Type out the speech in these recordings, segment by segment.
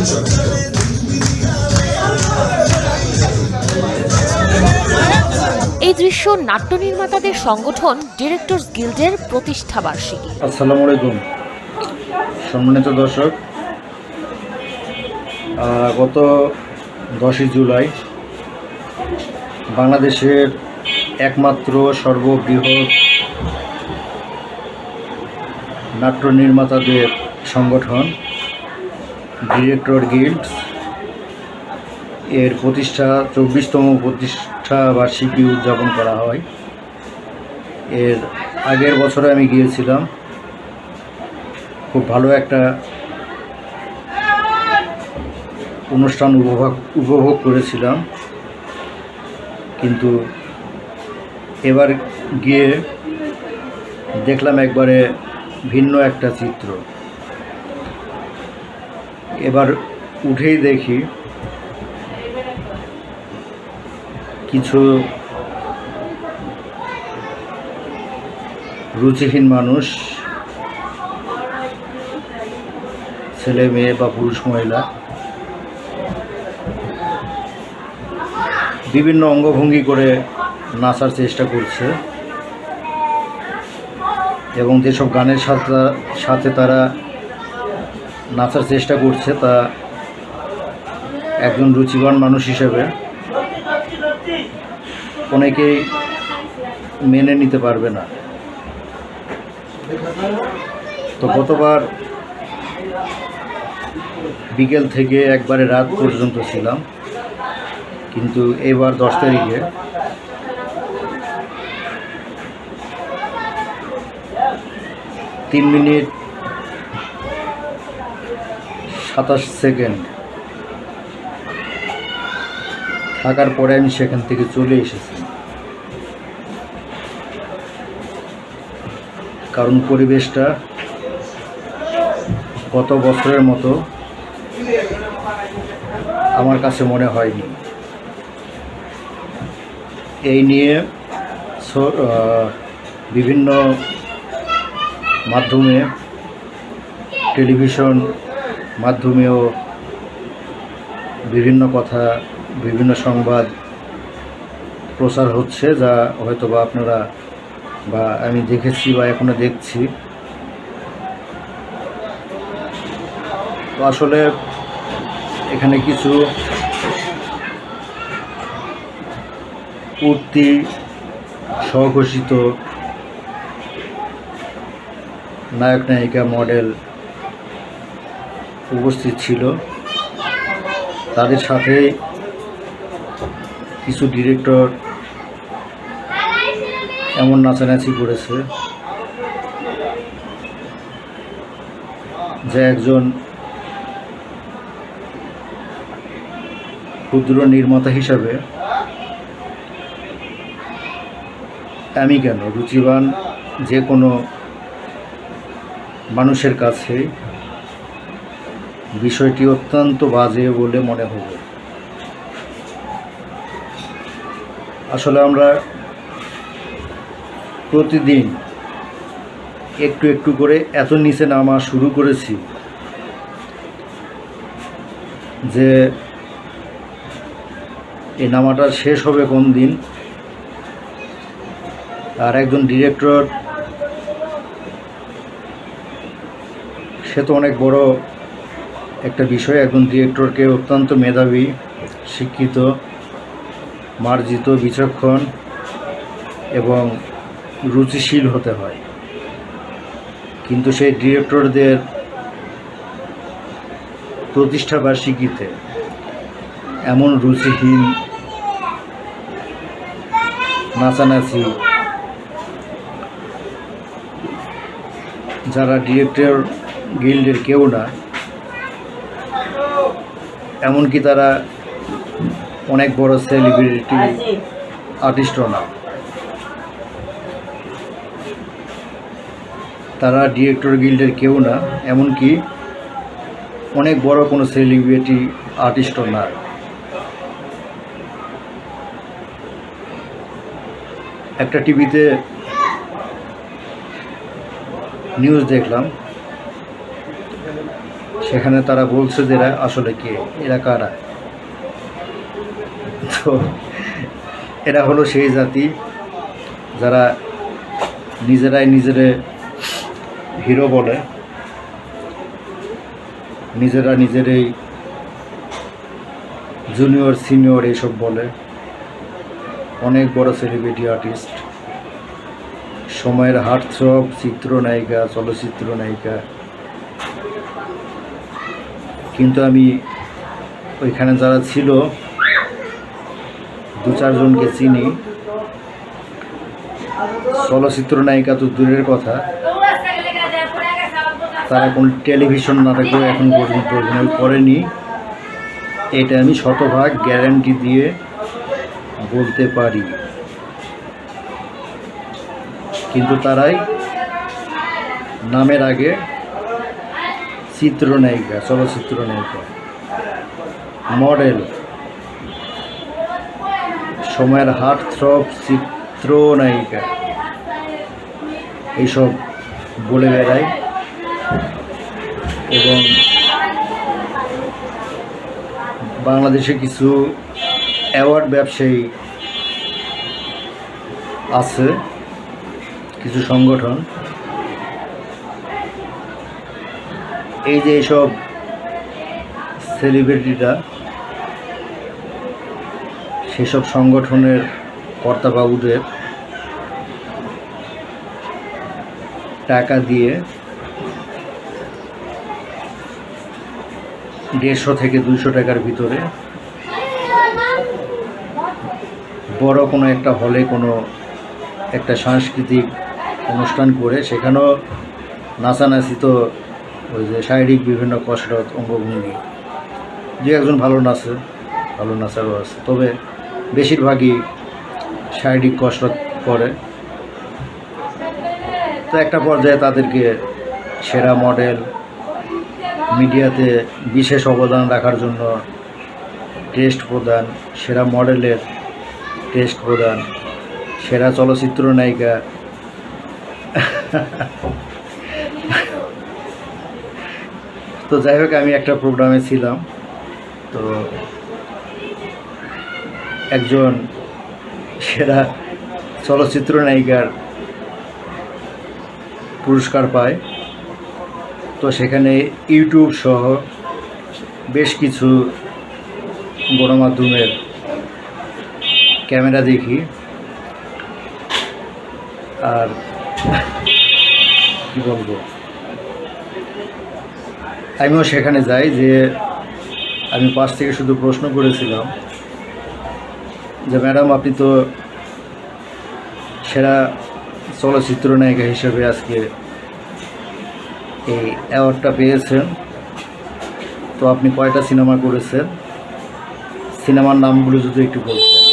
এই দৃশ্য নাট্য নির্মাতাদের সংগঠন ডিরেক্টরস গিল্ডের প্রতিষ্ঠা বার্ষিকী। আসসালামু আলাইকুম সম্মানিত দর্শক, গত 10 জুলাই বাংলাদেশের একমাত্র সর্ববৃহৎ নাট্য নির্মাতাদের সংগঠন ডিরেক্টর গিল্ডস এর প্রতিষ্ঠা 24তম প্রতিষ্ঠা বার্ষিকী উদযাপন করা হয়। এর আগের বছরে আমি গিয়েছিলাম, খুব ভালো একটা অনুষ্ঠান উপভোগ করেছিলাম, কিন্তু এবার গিয়ে দেখলাম একবারে ভিন্ন একটা চিত্র। এবার উঠেই দেখি কিছু রুচিহীন মানুষ, ছেলে মেয়ে বা পুরুষ মহিলা, বিভিন্ন অঙ্গভঙ্গি করে নাচার চেষ্টা করছে এবং যেসব গানের সাথে তারা নাচার চেষ্টা করছে তা একজন রুচিবান মানুষ হিসেবে অনেকেই মেনে নিতে পারবে না। তো গতবার বিকেল থেকে একবারে রাত পর্যন্ত ছিলাম, কিন্তু এবার 10 তারিখে তিন মিনিট 27 সেকেন্ড থাকার পরে আমি সেখান থেকে চলে এসেছি, কারণ পরিবেশটা গত বছরের মতো আমার কাছে মনে হয়নি। এই নিয়ে বিভিন্ন মাধ্যমে, টেলিভিশন মাধ্যমেও বিভিন্ন কথা, বিভিন্ন সংবাদ প্রচার হচ্ছে, যা হয়তো বা আপনারা বা আমি দেখেছি বা এখনো দেখছি। তো আসলে এখানে কিছু উঠতি স্বঘোষিত নায়ক নায়িকা মডেল উপস্থিত ছিল, তাদের সাথে কিছু ডিরেক্টর এমন নাচানাচি করেছে যে একজন ক্ষুদ্র নির্মাতা হিসাবে আমি কেন, রুচিবান যে কোনো মানুষের কাছে বিষয়টি অত্যন্ত বাজে বলে মনে হবে। আসলে আমরা প্রতিদিন একটু একটু করে এত নিচে নামা শুরু করেছি যে এই নামাটা শেষ হবে কোন দিন। আর একজন ডিরেক্টর, সে তো অনেক বড় একটা বিষয়। একজন ডিরেক্টরকে অত্যন্ত মেধাবী, শিক্ষিত, মার্জিত, বিচক্ষণ এবং রুচিশীল হতে হয়, কিন্তু সেই ডিরেক্টরদের প্রতিষ্ঠা বার্ষিকীতে এমন রুচিহীন নাচানাচি, যারা ডিরেক্টর গিল্ডের কেউ না, এমনকি তারা অনেক বড় সেলিব্রিটি আর্টিস্টও না, তারা ডিরেক্টর গিল্ডের কেউ না, এমনকি অনেক বড় কোনো সেলিব্রিটি আর্টিস্টও না। একটা টিভিতে নিউজ দেখলাম, সেখানে তারা বলছে যে এরা আসলে কে, এরা কারা। তো এরা হলো সেই জাতি যারা নিজেরাই নিজেরে হিরো বলে, নিজেরা নিজেরাই জুনিয়র সিনিয়র এইসব বলে, অনেক বড় সেলিব্রিটি আর্টিস্ট, সময়ের হার্টথ্রব, চিত্রনায়িকা, চলচ্চিত্র নায়িকা। কিন্তু আমি ওইখানে যারা ছিল 2-4 জনকে চিনি। চলচ্চিত্র নায়িকা তো দূরের কথা, তারা কোন টেলিভিশন নাটকেও এখন পর্যন্ত অভিনয় করেনি, এটা আমি শতভাগ গ্যারান্টি দিয়ে বলতে পারি। কিন্তু তারাই নামের আগে চিত্রনায়িকা, চলচ্চিত্র নায়িকা, মডেল, সময়ের হার্টথ্রব চিত্রনায়িকা এইসব বলে বেড়ায়। এবং বাংলাদেশে কিছু অ্যাওয়ার্ড ব্যবসায়ী আছে, কিছু সংগঠন, এই যে এইসব সেলিব্রিটিরা সেসব সংগঠনের কর্তাবাবুদের টাকা দিয়ে 150 থেকে 200 টাকার ভিতরে বড় কোনো একটা হলে কোনো একটা সাংস্কৃতিক অনুষ্ঠান করে সেখানেও নাচানাচি, তো ওই যে শারীরিক বিভিন্ন কসরত, অঙ্গভঙ্গি, যে একজন ভালো নাচে, ভালো নাচারও আছে, তবে বেশিরভাগই শারীরিক কসরত করে। তো একটা পর্যায়ে তাদেরকে সেরা মডেল, মিডিয়াতে বিশেষ অবদান রাখার জন্য টেস্ট প্রদান, সেরা মডেলের টেস্ট প্রদান, সেরা চলচ্চিত্র নায়িকা, তো যাই হোক, আমি একটা প্রোগ্রামে ছিলাম, তো একজন সেরা চলচ্চিত্র নায়িকার পুরস্কার পায়। তো সেখানে ইউটিউব সহ বেশ কিছু গণমাধ্যমের ক্যামেরা দেখি, আর কি বলবো, আমিও সেখানে যাই। যে আমি পাশ থেকে শুধু প্রশ্ন করেছিলাম যে ম্যাডাম, আপনি তো সেরা চলচ্চিত্র নায়িকা হিসেবে আজকে এই অ্যাওয়ার্ডটা পেয়েছেন, তো আপনি কয়টা সিনেমা করেছেন, সিনেমার নামগুলো যদি একটু বলতেন।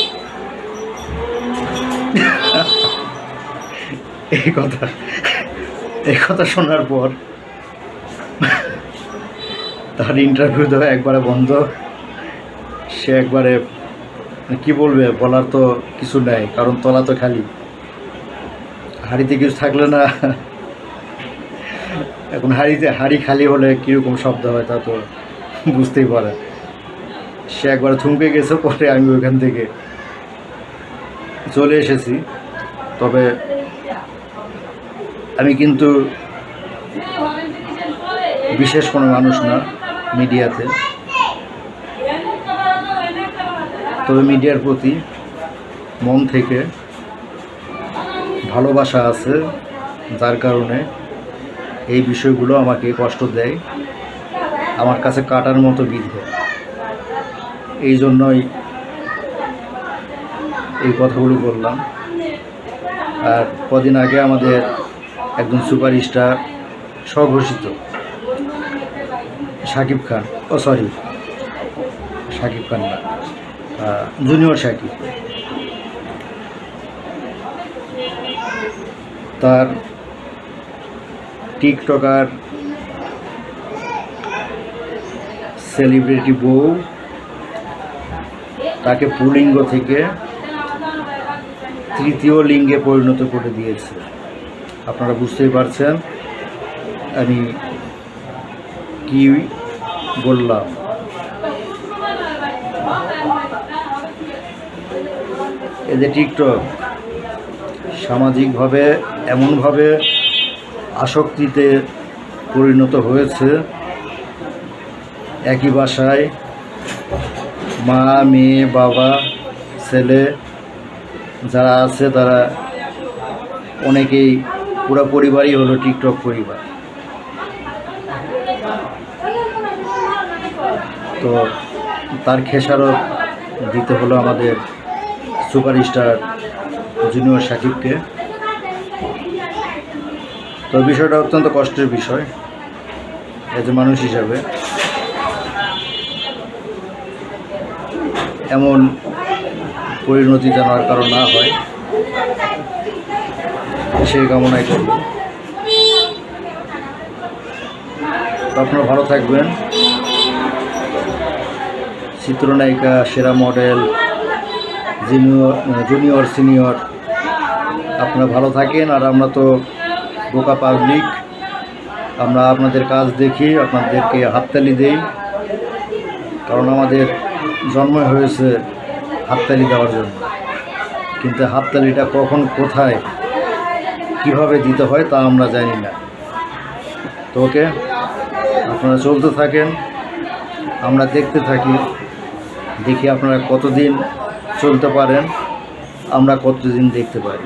এই কথা শোনার পর তার ইন্টারভিউ দেওয়া একবারে বন্ধ। সে একবারে কি বলবে, বলার তো কিছু নেই, কারণ তলা তো খালি, হাঁড়িতে কিছু থাকলে না। এখন হাঁড়ি খালি হলে কীরকম শব্দ হয় তা তো বুঝতেই পারে। সে একবার থমকে গেছে, পরে আমি ওইখান থেকে চলে এসেছি। তবে আমি কিন্তু বিশেষ কোনো মানুষ না মিডিয়াতে, তবে মিডিয়ার প্রতি মন থেকে ভালোবাসা আছে, যার কারণে এই বিষয়গুলো আমাকে কষ্ট দেয়, আমার কাছে কাটার মতো বিদ্ধ। এই জন্যই এই কথাগুলো বললাম। আর কদিন আগে আমাদের একজন সুপারস্টার, স্বঘোষিত শাকিব খান, শাকিব খান না, জুনিয়র শাকিব, তার টিকটকার সেলিব্রিটি বউ তাকে পুলিঙ্গ থেকে তৃতীয় লিঙ্গে পরিণত করে দিয়েছে। আপনারা বুঝতেই পারছেন আমি কি বললাম। এই যে টিকটক সামাজিকভাবে এমনভাবে আসক্তিতে পরিণত হয়েছে, একই বাসায় মা, মেয়ে, বাবা, ছেলে যারা আছে তারা অনেকেই, পুরো পরিবারই হলো টিকটক পরিবার। তো তার খেসারত দিতে হলো আমাদের সুপারস্টার জুনিয়র সাকিবকে। তো বিষয়টা অত্যন্ত কষ্টের বিষয় এজ এ মানুষ হিসাবে। এমন পরিণতি যেন আর কারো না হয় সেই কামনাই করব। তো আপনারা ভালো থাকবেন। চিত্রনায়িকা, সেরা মডেল, জুনিয়র সিনিয়র, আপনারা ভালো থাকেন। আর আমরা তো বোকা পাবলিক, আমরা আপনাদের কাজ দেখি, আপনাদেরকে হাততালি দেই, কারণ আমাদের জন্ম হয়েছে হাততালি দেওয়ার জন্য। কিন্তু হাততালিটা কখন, কোথায়, কিভাবে দিতে হয় তা আমরা জানি না। তো ওকে, আপনারা চলতে থাকেন, আমরা দেখতে থাকি, দেখি আপনারা কতদিন চলতে পারেন, আমরা কতদিন দেখতে পারি।